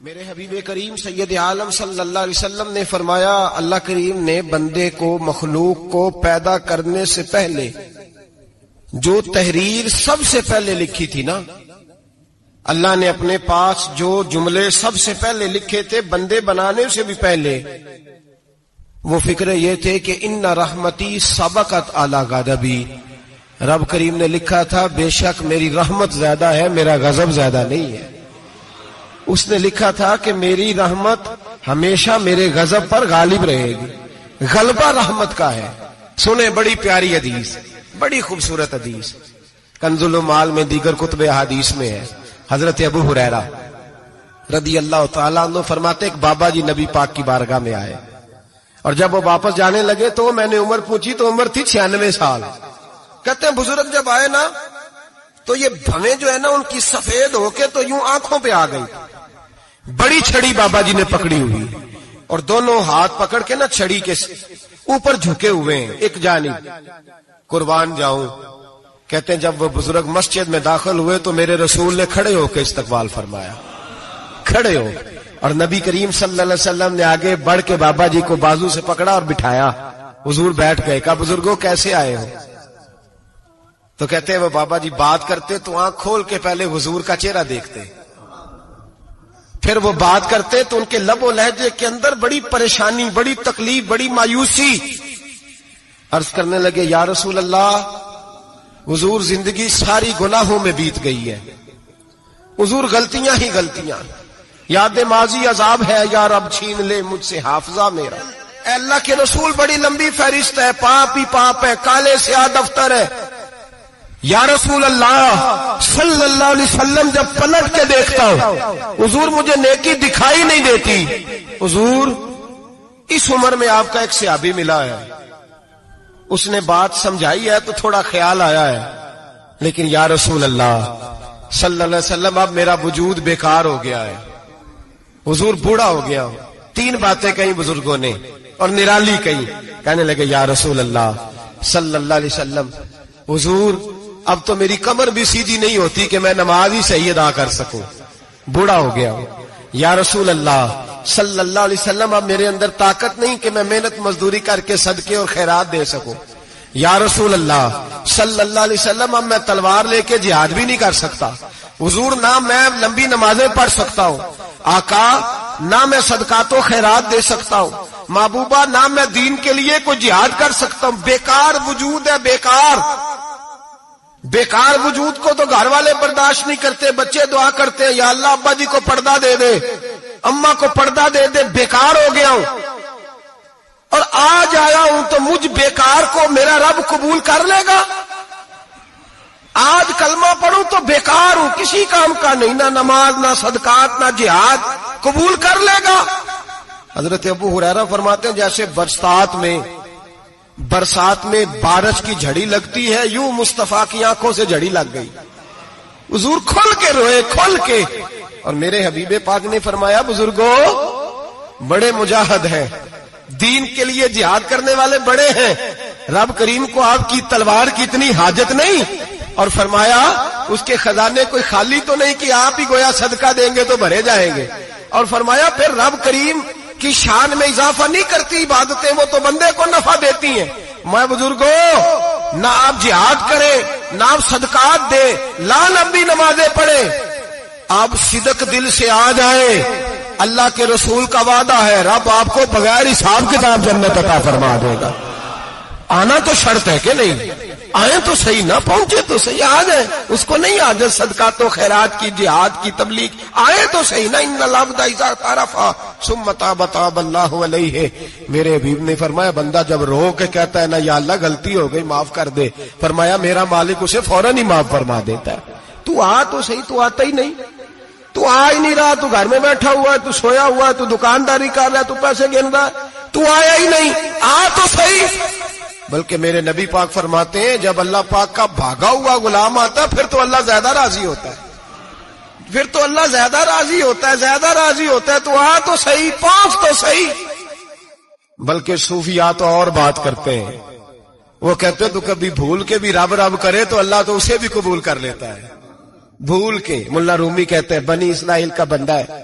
میرے حبیب کریم سید عالم صلی اللہ علیہ وسلم نے فرمایا، اللہ کریم نے بندے کو، مخلوق کو پیدا کرنے سے پہلے جو تحریر سب سے پہلے لکھی تھی نا، اللہ نے اپنے پاس جو جملے سب سے پہلے لکھے تھے بندے بنانے سے بھی پہلے، وہ فکرے یہ تھے کہ ان رحمتی سبقت اعلی غضبی، رب کریم نے لکھا تھا بے شک میری رحمت زیادہ ہے، میرا غضب زیادہ نہیں ہے۔ اس نے لکھا تھا کہ میری رحمت ہمیشہ میرے غضب پر غالب رہے گی، غلبہ رحمت کا ہے۔ سنیں بڑی پیاری حدیث، بڑی خوبصورت حدیث، کنز المال میں دیگر کتب احادیث میں ہے۔ حضرت ابو ہریرہ رضی اللہ تعالیٰ عنہ فرماتے ایک بابا جی نبی پاک کی بارگاہ میں آئے، اور جب وہ واپس جانے لگے تو میں نے عمر پوچھی تو عمر تھی 96 سال۔ کہتے ہیں بزرگ جب آئے نا تو یہ بھویں جو ہے نا ان کی سفید ہو کے تو یوں آنکھوں پہ آ گئی، بڑی چھڑی بابا جی نے پکڑی ہوئی اور دونوں ہاتھ پکڑ کے نا چھڑی کے اوپر جھکے ہوئے ہیں ایک جانب، قربان جاؤں۔ کہتے ہیں جب وہ بزرگ مسجد میں داخل ہوئے تو میرے رسول نے کھڑے ہو کے استقبال فرمایا، کھڑے ہو، اور نبی کریم صلی اللہ علیہ وسلم نے آگے بڑھ کے بابا جی کو بازو سے پکڑا اور بٹھایا۔ حضور بیٹھ گئے، کہا بزرگوں کیسے آئے ہو؟ تو کہتے ہیں وہ بابا جی بات کرتے تو آنکھ کھول کے پہلے حضور کا چہرہ دیکھتے، پھر وہ بات کرتے تو ان کے لب و لہجے کے اندر بڑی پریشانی، بڑی تکلیف، بڑی مایوسی۔ عرض کرنے لگے یا رسول اللہ، حضور زندگی ساری گناہوں میں بیت گئی ہے، حضور غلطیاں ہی غلطیاں، یاد ماضی عذاب ہے، یا رب چھین لے مجھ سے حافظہ میرا۔ اے اللہ کے رسول بڑی لمبی فہرست ہے، پاپ ہی پاپ ہے، کالے سیاہ دفتر ہے۔ یا رسول اللہ صلی اللہ علیہ وسلم جب پلٹ کے دیکھتا ہوں حضور مجھے نیکی دکھائی نہیں دیتی۔ حضور اس عمر میں آپ کا ایک صحابی ملا ہے، اس نے بات سمجھائی ہے تو تھوڑا خیال آیا ہے، لیکن یا رسول اللہ صلی اللہ علیہ وسلم اب میرا وجود بیکار ہو گیا ہے، حضور بوڑھا ہو گیا ہوں۔ 3 باتیں کہیں بزرگوں نے اور نرالی کہیں، کہنے لگے یا رسول اللہ صلی اللہ علیہ وسلم، حضور اب تو میری کمر بھی سیدھی نہیں ہوتی کہ میں نماز ہی صحیح ادا کر سکوں، بوڑھا ہو گیا ہوں۔ یا رسول اللہ صلی اللہ علیہ وسلم اب میرے اندر طاقت نہیں کہ میں محنت مزدوری کر کے صدقے اور خیرات دے سکوں۔ یا رسول اللہ صلی اللہ علیہ وسلم اب میں تلوار لے کے جہاد بھی نہیں کر سکتا، حضور نہ میں لمبی نمازیں پڑھ سکتا ہوں، آقا نہ میں صدقات و خیرات دے سکتا ہوں، محبوبہ نہ میں دین کے لیے کوئی جہاد کر سکتا ہوں، بیکار وجود ہے، بیکار بیکار وجود کو تو گھر والے برداشت نہیں کرتے، بچے دعا کرتے ہیں یا اللہ ابا جی کو پردہ دے دے، اماں کو پردہ دے دے، بیکار ہو گیا ہوں اور آج آیا ہوں تو مجھ بیکار کو میرا رب قبول کر لے گا؟ آج کلمہ پڑھوں تو بیکار ہوں، کسی کام کا نہیں، نہ نماز نہ صدقات نہ جہاد، قبول کر لے گا؟ حضرت ابو ہریرہ فرماتے ہیں جیسے برسات میں بارش کی جھڑی لگتی ہے، یوں مصطفیٰ کی آنکھوں سے جھڑی لگ گئی، حضور کھل کے روئے، کھل کے۔ اور میرے حبیب پاک نے فرمایا بزرگوں بڑے مجاہد ہیں، دین کے لیے جہاد کرنے والے بڑے ہیں، رب کریم کو آپ کی تلوار کی اتنی حاجت نہیں، اور فرمایا اس کے خزانے کوئی خالی تو نہیں کہ آپ ہی گویا صدقہ دیں گے تو بھرے جائیں گے، اور فرمایا پھر رب کریم کی شان میں اضافہ نہیں کرتی عبادتیں، وہ تو بندے کو نفع دیتی ہیں۔ میں بزرگوں نہ آپ جہاد کریں نہ آپ صدقات دیں، لا لمبی نمازیں پڑھیں، آپ صدق دل سے آ جائیں، اللہ کے رسول کا وعدہ ہے رب آپ کو بغیر حساب کتاب جنت عطا فرما دے گا۔ آنا تو شرط ہے کہ نہیں؟ آئیں تو صحیح، نہ پہنچے تو صحیح، آ جائیں، اس کو نہیں عادت صدقات و خیرات کی، جہاد کی، تبلیغ، آئے تو صحیح نا۔ ان العبد اذا اعترف ثم تاب تاب اللہ علیہ، میرے حبیب نے فرمایا بندہ جب رو کے کہتا ہے نا یا اللہ غلطی ہو گئی معاف کر دے، فرمایا میرا مالک اسے فوراً ہی معاف فرما دیتا ہے۔ تو آ تو صحیح، تو آتا ہی نہیں، تو آ ہی نہیں رہا، تو گھر میں بیٹھا ہوا ہے، تو سویا ہوا ہے، تو دکانداری کر رہا ہے، تو پیسے گن رہا ہے، تو آیا ہی نہیں، آ تو صحیح۔ بلکہ میرے نبی پاک فرماتے ہیں جب اللہ پاک کا بھاگا ہوا غلام آتا ہے پھر تو اللہ زیادہ راضی ہوتا ہے، پھر تو اللہ زیادہ راضی ہوتا ہے، زیادہ راضی ہوتا ہے، تو آ تو صحیح، پہنچ تو صحیح۔ بلکہ صوفیاء تو اور بات کرتے ہیں، وہ کہتے تو کبھی بھول کے بھی رب رب کرے تو اللہ تو اسے بھی قبول کر لیتا ہے، بھول کے۔ ملا رومی کہتے ہیں بنی اسرائیل کا بندہ ہے،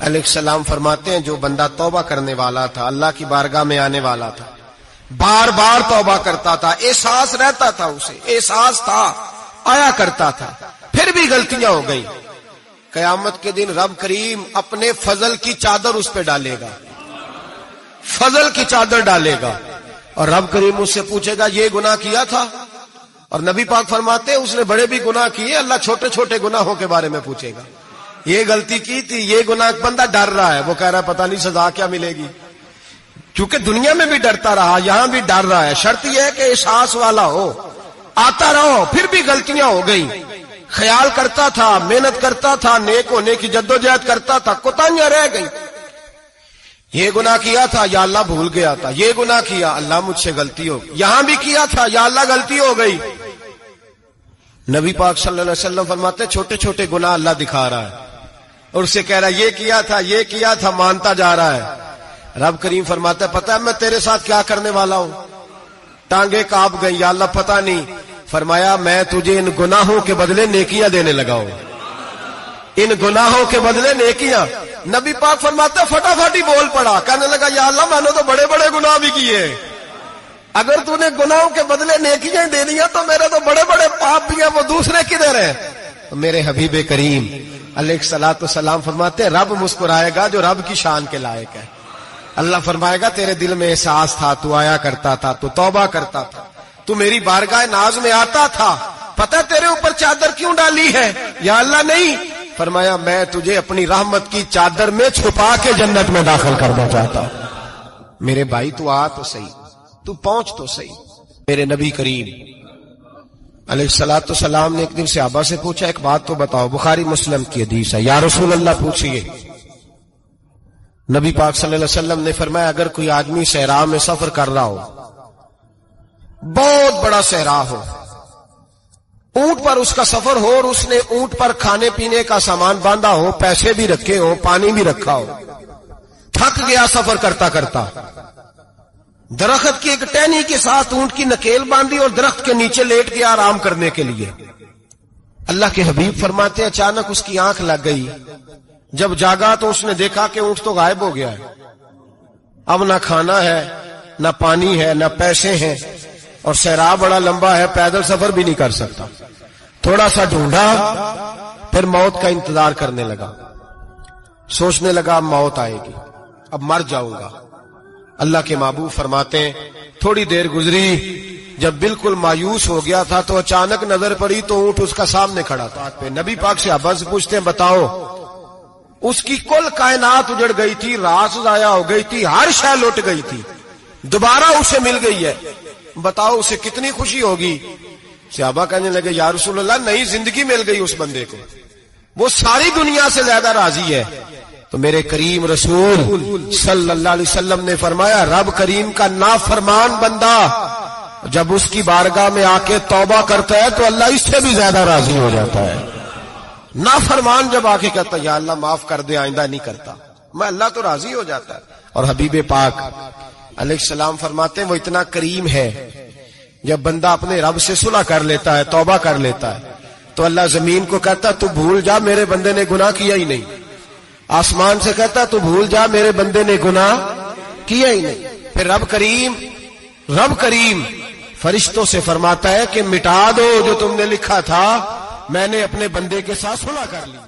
علیہ السلام فرماتے ہیں جو بندہ توبہ کرنے والا تھا، اللہ کی بارگاہ میں آنے والا تھا، بار بار توبہ کرتا تھا، احساس رہتا تھا، اسے احساس تھا، آیا کرتا تھا، پھر بھی غلطیاں ہو گئی، قیامت کے دن رب کریم اپنے فضل کی چادر اس پہ ڈالے گا، فضل کی چادر ڈالے گا، اور رب کریم اس سے پوچھے گا یہ گناہ کیا تھا؟ اور نبی پاک فرماتے ہیں اس نے بڑے بھی گناہ کیے، اللہ چھوٹے چھوٹے گناہوں کے بارے میں پوچھے گا، یہ غلطی کی تھی، یہ گناہ، بندہ ڈر رہا ہے، وہ کہہ رہا ہے پتہ نہیں سزا کیا ملے گی، کیونکہ دنیا میں بھی ڈرتا رہا، یہاں بھی ڈر رہا ہے، شرط یہ ہے کہ احساس والا ہو، آتا رہو، پھر بھی غلطیاں ہو گئی، خیال کرتا تھا، محنت کرتا تھا، نیک ہونے کی جدوجہد کرتا تھا، کوتاہیاں رہ گئی، یہ گناہ کیا تھا یا اللہ بھول گیا تھا، یہ گناہ کیا اللہ مجھ سے غلطی ہو گئی، یہاں بھی کیا تھا یا اللہ غلطی ہو گئی۔ نبی پاک صلی اللہ علیہ وسلم فرماتے چھوٹے چھوٹے گناہ اللہ دکھا رہا ہے اور اسے کہہ رہا ہے یہ کیا تھا، مانتا جا رہا ہے۔ رب کریم فرماتا ہے پتہ ہے میں تیرے ساتھ کیا کرنے والا ہوں؟ ٹانگیں کانپ گئی، یا اللہ پتہ نہیں۔ فرمایا میں تجھے ان گناہوں کے بدلے نیکیاں دینے لگا ہوں، ان گناہوں کے بدلے نیکیاں۔ نبی پاک فرماتا ہے فٹافٹ ہی بول پڑا، کہنے لگا یا اللہ میں نے تو بڑے بڑے گناہ بھی کیے، اگر تو نے گناہوں کے بدلے نیکیاں دے دیا تو میرے تو بڑے بڑے پاپ بھی ہیں، وہ دوسرے کدھر ہیں؟ تو میرے حبیب کریم علیہ الصلوۃ والسلام فرماتے ہیں رب مسکرائے گا جو رب کی شان کے لائق ہے۔ اللہ فرمائے گا تیرے دل میں احساس تھا، تو آیا کرتا تھا، تو توبہ کرتا تھا، تو میری بارگاہ ناز میں آتا تھا، پتہ تیرے اوپر چادر کیوں ڈالی ہے؟ یا اللہ نہیں، فرمایا میں تجھے اپنی رحمت کی چادر میں چھپا کے جنت میں داخل کرنا چاہتا ہوں۔ میرے بھائی تو آ تو صحیح، تو پہنچ تو صحیح۔ میرے نبی کریم علیہ الصلوۃ والسلام نے ایک دن صحابہ سے پوچھا ایک بات تو بتاؤ، بخاری مسلم کی حدیث ہے، یا رسول اللہ پوچھئے۔ نبی پاک صلی اللہ علیہ وسلم نے فرمایا اگر کوئی آدمی صحرا میں سفر کر رہا ہو، بہت بڑا صحرا ہو، اونٹ پر اس کا سفر ہو اور اس نے اونٹ پر کھانے پینے کا سامان باندھا ہو، پیسے بھی رکھے ہو، پانی بھی رکھا ہو، تھک گیا سفر کرتا کرتا، درخت کی ایک ٹہنی کے ساتھ اونٹ کی نکیل باندھی اور درخت کے نیچے لیٹ گیا آرام کرنے کے لیے۔ اللہ کے حبیب فرماتے اچانک اس کی آنکھ لگ گئی، جب جاگا تو اس نے دیکھا کہ اونٹ تو غائب ہو گیا ہے، اب نہ کھانا ہے، نہ پانی ہے، نہ پیسے ہیں، اور صحرا بڑا لمبا ہے، پیدل سفر بھی نہیں کر سکتا۔ تھوڑا سا ڈھونڈا، پھر موت کا انتظار کرنے لگا، سوچنے لگا اب موت آئے گی، اب مر جاؤں گا۔ اللہ کے محبوب فرماتے ہیں تھوڑی دیر گزری، جب بالکل مایوس ہو گیا تھا تو اچانک نظر پڑی تو اونٹ اس کا سامنے کھڑا تھا۔ نبی پاک سے ابا سے پوچھتے ہیں بتاؤ، اس کی کل کائنات اجڑ گئی تھی، راس ضائع ہو گئی تھی، ہر شے لٹ گئی تھی، دوبارہ اسے مل گئی ہے، بتاؤ اسے کتنی خوشی ہوگی؟ صحابہ کہنے لگے یا رسول اللہ نئی زندگی مل گئی اس بندے کو، وہ ساری دنیا سے زیادہ راضی ہے۔ تو میرے کریم رسول صلی اللہ علیہ وسلم نے فرمایا رب کریم کا نافرمان بندہ جب اس کی بارگاہ میں آ کے توبہ کرتا ہے تو اللہ اس سے بھی زیادہ راضی ہو جاتا ہے۔ نافرمان جب آ کے کہتا ہے یا اللہ معاف کر دے آئندہ نہیں کرتا، میں اللہ تو راضی ہو جاتا ہے۔ اور حبیب پاک علیہ السلام فرماتے ہیں وہ اتنا کریم ہے، جب بندہ اپنے رب سے صلح کر لیتا ہے، توبہ کر لیتا ہے، تو اللہ زمین کو کہتا تو بھول جا میرے بندے نے گناہ کیا ہی نہیں، آسمان سے کہتا تو بھول جا میرے بندے نے گناہ کیا ہی نہیں۔ پھر رب کریم فرشتوں سے فرماتا ہے کہ مٹا دو جو تم نے لکھا تھا، میں نے اپنے بندے کے ساتھ صلح کر لی۔